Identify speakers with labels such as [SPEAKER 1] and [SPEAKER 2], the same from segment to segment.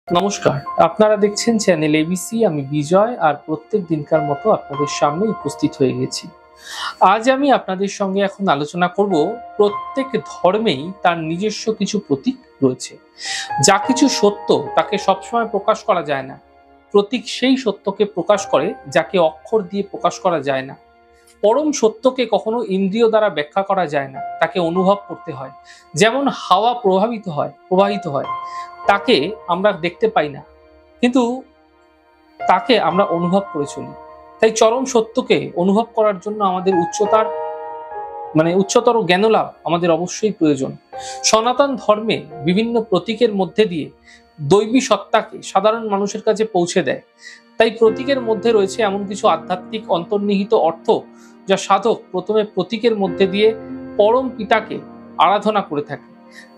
[SPEAKER 1] নমস্কার, আপনারা দেখছেন চ্যানেল এবিসি। আমি বিজয়, আর প্রত্যেক দিনকার মতো আপনাদের সামনে উপস্থিত হয়ে গেছি। আজ আমি আপনাদের সঙ্গে এখন আলোচনা করব, প্রত্যেক ধর্মেই তার নিজস্ব কিছু প্রতীক রয়েছে। যা কিছু সত্য তাকে সবসময় প্রকাশ করা যায় না। প্রতীক সেই সত্যকে প্রকাশ করে যাকে অক্ষর দিয়ে প্রকাশ করা যায় না। পরম সত্যকে কখনো ইন্দ্রিয় দ্বারা ব্যাখ্যা করা যায় না, তাকে অনুভব করতে হয়। যেমন হাওয়া প্রবাহিত হয়, তাকে আমরা দেখতে পাই না, কিন্তু তাকে আমরা অনুভব করে চলি। তাই চরম সত্যকে অনুভব করার জন্য আমাদের উচ্চতর জ্ঞানলাভ আমাদের অবশ্যই প্রয়োজন। সনাতন ধর্মে বিভিন্ন প্রতীকের মধ্যে দিয়ে দৈবী সত্তাকে সাধারণ মানুষের কাছে পৌঁছে দেয়। তাই প্রতীকের মধ্যে রয়েছে এমন কিছু আধ্যাত্মিক অন্তর্নিহিত অর্থ, যা সাধক প্রথমে প্রতীকের মধ্যে দিয়ে পরম পিতাকে আরাধনা করে থাকে।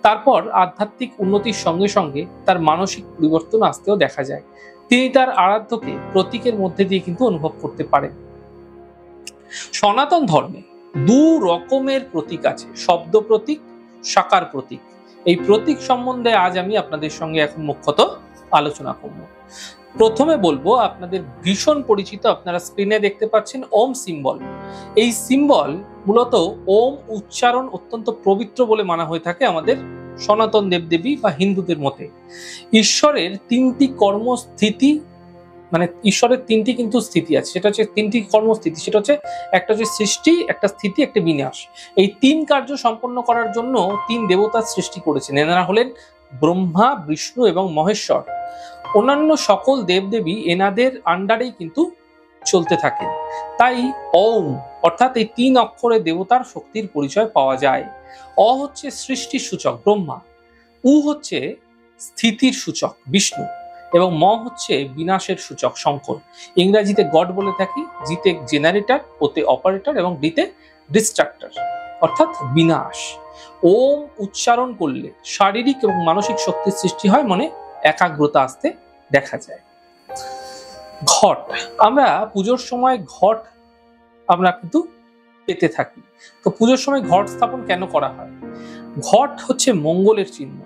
[SPEAKER 1] তারপর আধ্যাত্মিক উন্নতির সঙ্গে সঙ্গে তার মানসিক পরিবর্তন আসতেও দেখা যায়। তিনি তার আরাধ্যকে প্রতীকের মধ্যে দিয়ে কিন্তু অনুভব করতে পারেন। সনাতন ধর্মে দু রকমের প্রতীক আছে, শব্দ প্রতীক, সাকার প্রতীক। এই প্রতীক সম্বন্ধে আজ আমি আপনাদের সঙ্গে এখন মুখ্যত আলোচনা করব। প্রথমে বলবো, আপনাদের ভীষণ পরিচিত, আপনারা স্ক্রিনে দেখতে পাচ্ছেন ওম সিম্বল। এই সিম্বল মূলত ওম উচ্চারণ অত্যন্ত পবিত্র বলে মানা হয়ে থাকে আমাদের সনাতন দেবদেবী বা হিন্দুদের মতে। ঈশ্বরের তিনটি কর্মস্থিতি, ঈশ্বরের তিনটি কিন্তু স্থিতি আছে, সেটা হচ্ছে তিনটি কর্মস্থিতি। সেটা হচ্ছে, একটা হচ্ছে সৃষ্টি, একটা স্থিতি, একটা বিনাশ। এই তিন কার্য সম্পন্ন করার জন্য তিন দেবতার সৃষ্টি করেছেন। এনারা হলেন ব্রহ্মা, বিষ্ণু এবং মহেশ্বর। অন্যান্য সকল দেবদেবী এনাদের আন্ডারেই কিন্তু চলতে থাকেন। তাই ওম অর্থাৎ এই তিন অক্ষরে দেবতার শক্তির পরিচয় পাওয়া যায়। অ হচ্ছে সৃষ্টির সূচক ব্রহ্মা, উ হচ্ছে স্থিতির সূচক বিষ্ণু, এবং ম হচ্ছে বিনাশের সূচক শঙ্কর। ইংরেজিতে গড বলে থাকি, জিতে জেনারেটর, ওতে অপারেটর এবং ডিতে ডিস্ট্রাক্টর অর্থাৎ বিনাশ। ওম উচ্চারণ করলে শারীরিক এবং মানসিক শক্তির সৃষ্টি হয়, মনে একাগ্রতা আসতে দেখা যায়। ঘট, আমরা পুজোর সময় ঘট আমরা কিন্তু পেতে থাকি। তো পুজোর সময় ঘট স্থাপন কেন করা হয়? ঘট হচ্ছে মঙ্গলের চিহ্ন।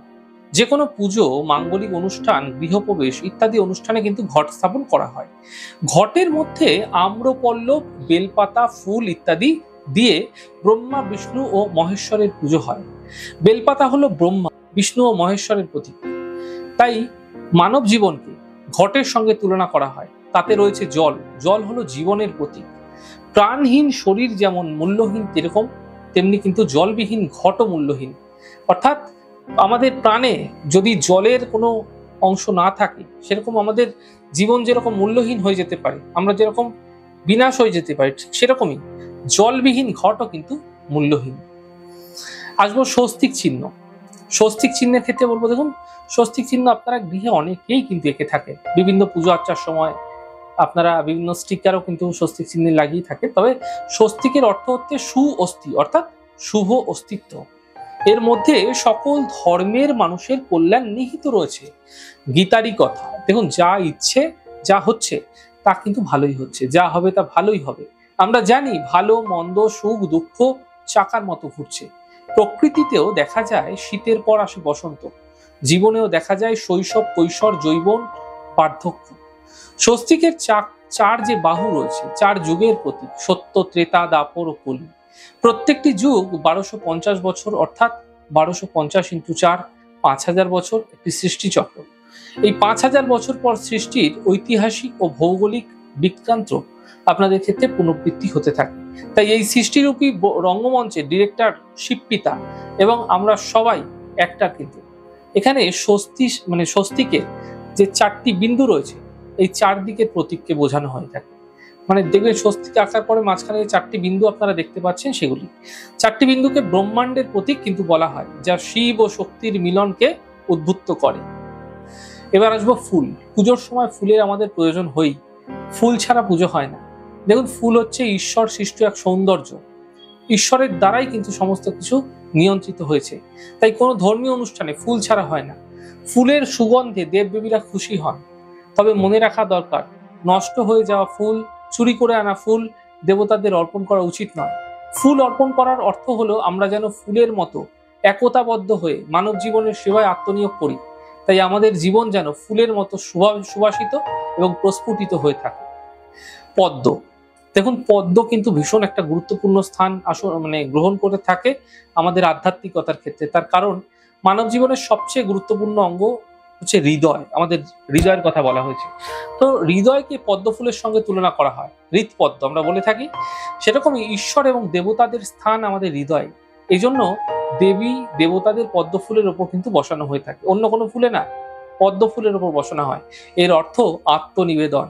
[SPEAKER 1] যে কোনো পুজো, মাঙ্গলিক অনুষ্ঠান, গৃহপ্রবেশ ইত্যাদি অনুষ্ঠানে কিন্তু ঘট স্থাপন করা হয়। ঘটের মধ্যে আম্রপল্লব, বেলপাতা, ফুল ইত্যাদি দিয়ে ব্রহ্মা, বিষ্ণু ও মহেশ্বরের পুজো হয়। বেলপাতা হলো ব্রহ্মা, বিষ্ণু ও মহেশ্বরের প্রতীক। তাই মানব জীবনকে ঘটের সঙ্গে তুলনা করা হয়। তাতে রয়েছে জল, জল হলো জীবনের প্রতীক। প্রাণহীন শরীর যেমন মূল্যহীন, তেমনি কিন্তু জলবিহীন ঘটও মূল্যহীন। অর্থাৎ আমাদের প্রাণে যদি জলের কোনো অংশ না থাকে, সেরকম আমাদের জীবন যেরকম মূল্যহীন হয়ে যেতে পারে, আমরা যেরকম বিনাশ হয়ে যেতে পারি, ঠিক সেরকমই জলবিহীন ঘটও কিন্তু মূল্যহীন। আসবো স্বস্তিক চিহ্ন। স্বস্তিক চিহ্নের ক্ষেত্রে বলবো, দেখুন, স্বস্তিক চিহ্ন আপনারা গৃহে অনেকেই কিন্তু এঁকে থাকে। বিভিন্ন পুজো আর্চার সময় আপনারা বিভিন্ন স্টিকারও কিন্তু স্বস্তিক চিহ্ন লাগিয়ে থাকে। তবে স্বস্তিকের অর্থ হচ্ছে সুঅস্থি, অর্থাৎ শুভ অস্তিত্ব। এর মধ্যে সকল ধর্মের মানুষের কল্যাণ নিহিত রয়েছে। গীতারই কথা, দেখুন, যা ইচ্ছে যা হচ্ছে তা কিন্তু ভালোই হচ্ছে, যা হবে তা ভালোই হবে। আমরা জানি ভালো মন্দ, সুখ দুঃখ চাকার মতো ঘুরছে। প্রকৃতিতেও দেখা যায় শীতের পর আসে বসন্ত, জীবনেও দেখা যায় শৈশব, কৈশোর, যৌবন, বার্ধক্য। স্বস্তিকের চার যে বাহু রয়েছে, চার যুগের প্রতীক, সত্য, ত্রেতা, দাপর ও কলি। প্রত্যেকটি যুগ 1250 বছর, অর্থাৎ 1250 ইন্টু 4, 5000 বছর একটি সৃষ্টিচক্র। এই 5000 বছর পর সৃষ্টির ঐতিহাসিক ও ভৌগোলিক বৃত্তান্ত আপনাদের ক্ষেত্রে পুনরাবৃত্তি হতে থাকে। তাই এই সৃষ্টিরূপী রঙ্গমঞ্চে ডিরেক্টর শিবপিতা এবং আমরা সবাই একটা। কিন্তু এখানে স্বস্তিকের যে চারটি বিন্দু রয়েছে, এই চারদিকের প্রতীককে বোঝানো হয়ে থাকে। দেখবেন স্বস্তিক আঁকার পরে মাঝখানে যে চারটি বিন্দু আপনারা দেখতে পাচ্ছেন, সেগুলি চারটি বিন্দুকে ব্রহ্মাণ্ডের প্রতীক কিন্তু বলা হয়, যা শিব ও শক্তির মিলনকে উদ্বুদ্ধ করে। এবার আসবো ফুল। পুজোর সময় ফুলের আমাদের প্রয়োজন হই, ফুল ছাড়া পুজো হয় না। দেখুন, ফুল হচ্ছে ঈশ্বর সৃষ্ট এক সৌন্দর্য। ঈশ্বরের দ্বারাই কিন্তু সমস্ত কিছু নিয়ন্ত্রিত হয়েছে। তাই কোনো ধর্মীয় অনুষ্ঠানে ফুল ছাড়া হয় না। ফুলের সুগন্ধে দেবদেবীরা খুশি হন। তবে মনে রাখা দরকার, নষ্ট হয়ে যাওয়া ফুল, চুরি করে আনা ফুল দেবতাদের অর্পণ করা উচিত নয়। ফুল অর্পণ করার অর্থ হলো আমরা যেন ফুলের মতো একতাবদ্ধ হয়ে মানব জীবনের সেবায় আত্মনিয়োগ করি। তাই আমাদের জীবন যেন ফুলের মতো সুবাসিত এবং প্রস্ফুটিত হয়ে থাকে। পদ্ম, দেখুন পদ্ম কিন্তু ভীষণ একটা গুরুত্বপূর্ণ স্থান গ্রহণ করে থাকে আমাদের আধ্যাত্মিকতার ক্ষেত্রে। তার কারণ মানব জীবনের সবচেয়ে গুরুত্বপূর্ণ অঙ্গ হচ্ছে হৃদয়। আমাদের হৃদয়ের কথা বলা হয়েছে, তো হৃদয়কে পদ্ম ফুলের সঙ্গে তুলনা করা হয়, হৃৎপদ্ম আমরা বলে থাকি। সেরকমই ঈশ্বর এবং দেবতাদের স্থান আমাদের হৃদয়। এই জন্য দেবী দেবতাদের পদ্ম ফুলের ওপর কিন্তু বসানো হয়ে থাকে, অন্য কোনো ফুলে না, পদ্ম ফুলের ওপর বসানো হয়। এর অর্থ আত্মনিবেদন।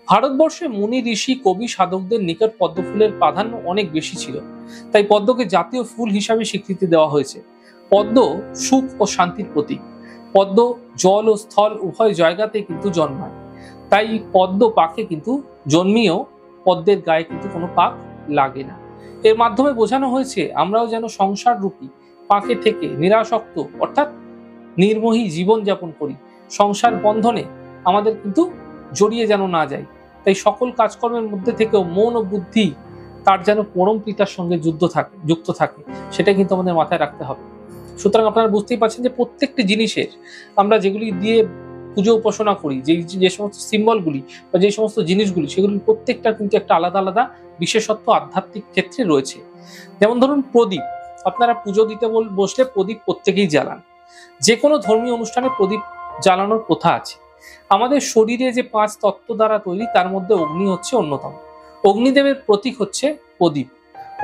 [SPEAKER 1] ভারতবর্ষে মুনি ঋষি কবি সাধকদের নিকট পদ্ম ফুলের প্রাধান্য অনেক বেশি ছিল, তাই পদ্মকে জাতীয় ফুল হিসাবে স্বীকৃতি দেওয়া হয়েছে। পদ্ম সুখ ও শান্তির প্রতীক। পদ্ম জল ও স্থল উভয় জায়গাতে কিন্তু জন্মায়, তাই পদ্ম পাকে কিন্তু জন্মিয়েও পদ্মের গায়ে কিন্তু কোনো পাক লাগে না। এর মাধ্যমে বোঝানো হয়েছে আমরাও যেন সংসার রূপী পাকে থেকে নিরাসক্ত অর্থাৎ নির্মোহী জীবন যাপন করি। সংসার বন্ধনে আমাদের কিন্তু জড়িয়ে যেন না যায়। তাই সকল কাজকর্মের মধ্যে থেকেও মন ও বুদ্ধি তার যেন পরম পিতার সঙ্গে যুক্ত থাকে, সেটা কিন্তু আমাদের মাথায় রাখতে হবে। সুতরাং আপনারা বুঝতেই পারছেন যে প্রত্যেকটি জিনিসের আমরা যেগুলি দিয়ে পুজো উপাসনা করি, যে সমস্ত সিম্বলগুলি বা যে সমস্ত জিনিসগুলি, সেগুলির প্রত্যেকটা কিন্তু একটা আলাদা আলাদা বিশেষত্ব আধ্যাত্মিক ক্ষেত্রে রয়েছে। যেমন ধরুন প্রদীপ, আপনারা পুজো দিতে বসলে প্রদীপ প্রত্যেকেই জ্বালান। যে কোনো ধর্মীয় অনুষ্ঠানে প্রদীপ জ্বালানোর প্রথা আছে। আমাদের শরীরে যে 5 তত্ত্ব দ্বারা তৈরি, তার মধ্যে অগ্নি হচ্ছে অন্যতম। অগ্নিদেবের প্রতীক হচ্ছে প্রদীপ।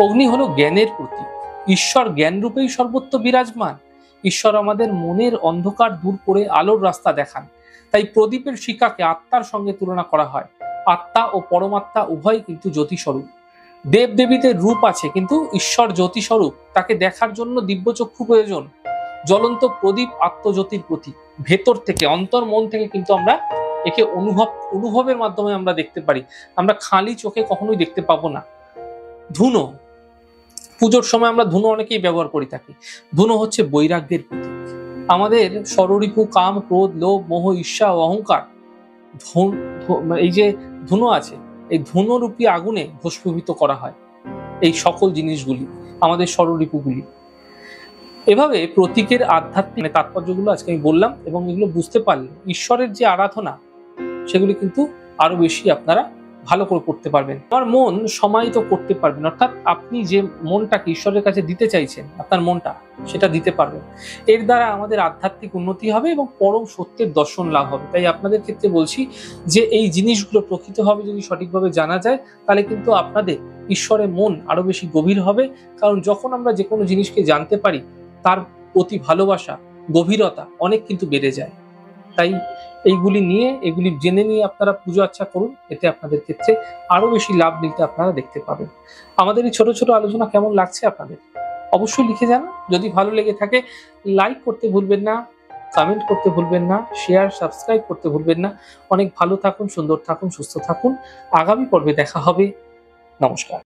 [SPEAKER 1] অগ্নি হলো জ্ঞানের প্রতীক। ঈশ্বর জ্ঞান রূপেই সর্বত্র বিরাজমান। ঈশ্বর আমাদের মনের অন্ধকার দূর করে আলোর রাস্তা দেখান। তাই প্রদীপের শিখাকে আত্মার সঙ্গে তুলনা করা হয়। আত্মা ও পরমাত্মা উভয় কিন্তু জ্যোতিস্বরূপ। দেব দেবীদের রূপ আছে, কিন্তু ঈশ্বর জ্যোতিস্বরূপ, তাকে দেখার জন্য দিব্যচক্ষু প্রয়োজন। জ্বলন্ত প্রদীপ আত্মজ্যোতির প্রতীক। ভেতর থেকে, অন্তর মন থেকে কিন্তু আমরা একে অনুভবের মাধ্যমে আমরা দেখতে পারি। আমরা খালি চোখে কখনোই দেখতে পাবো না। ধুনো, পুজোর সময় আমরা ধুনো অনেকেই ব্যবহার করে থাকি। ধুনো হচ্ছে বৈরাগ্যের প্রতীক। আমাদের ষড়রিপু কাম ক্রোধ লোভ মোহ ঈর্ষা ও অহংকার, এই যে ধুনো আছে, এই ধুনোরূপী আগুনে ভস্মীভূত করা হয় এই সকল জিনিসগুলি, আমাদের ষড়রিপুগুলি। এভাবে প্রতীকের আধ্যাত্মিক তাৎপর্যগুলো আজকে আমি বললাম, এবং এগুলো বুঝতে পারলে ঈশ্বরের যে আরাধনা, সেগুলি কিন্তু আরো বেশি আপনারা ভালো করে করতে পারবেন। আমার মন সমাহিত করতে পারবেন, অর্থাৎ আপনি যে মনটাকে ঈশ্বরের কাছে দিতে চাইছেন, আপনার মনটা সেটা দিতে পারবেন। এর দ্বারা আমাদের আধ্যাত্মিক উন্নতি হবে এবং পরম সত্যের দর্শন লাভ হবে। তাই আপনাদের ক্ষেত্রে বলছি যে এই জিনিসগুলো প্রকৃতভাবে যদি সঠিকভাবে জানা যায়, তাহলে কিন্তু আপনাদের ঈশ্বরের মন আরো বেশি গভীর হবে। কারণ যখন আমরা যে কোনো জিনিসকে জানতে পারি, তার প্রতি ভালোবাসা, গভীরতা অনেক কিন্তু বেড়ে যায়। তাই এগুলি জেনে নিয়ে আপনারা পুজো আচ্ছা করুন, এতে আপনাদের ক্ষেত্রে আরো বেশি লাভ মিলতে আপনারা দেখতে পাবেন। আমাদের এই ছোট ছোট আলোচনা কেমন লাগছে আপনাদের অবশ্যই লিখে জানান। যদি ভালো লেগে থাকে লাইক করতে ভুলবেন না, কমেন্ট করতে ভুলবেন না, শেয়ার সাবস্ক্রাইব করতে ভুলবেন না। অনেক ভালো থাকুন, সুন্দর থাকুন, সুস্থ থাকুন। আগামী পর্বে দেখা হবে। নমস্কার।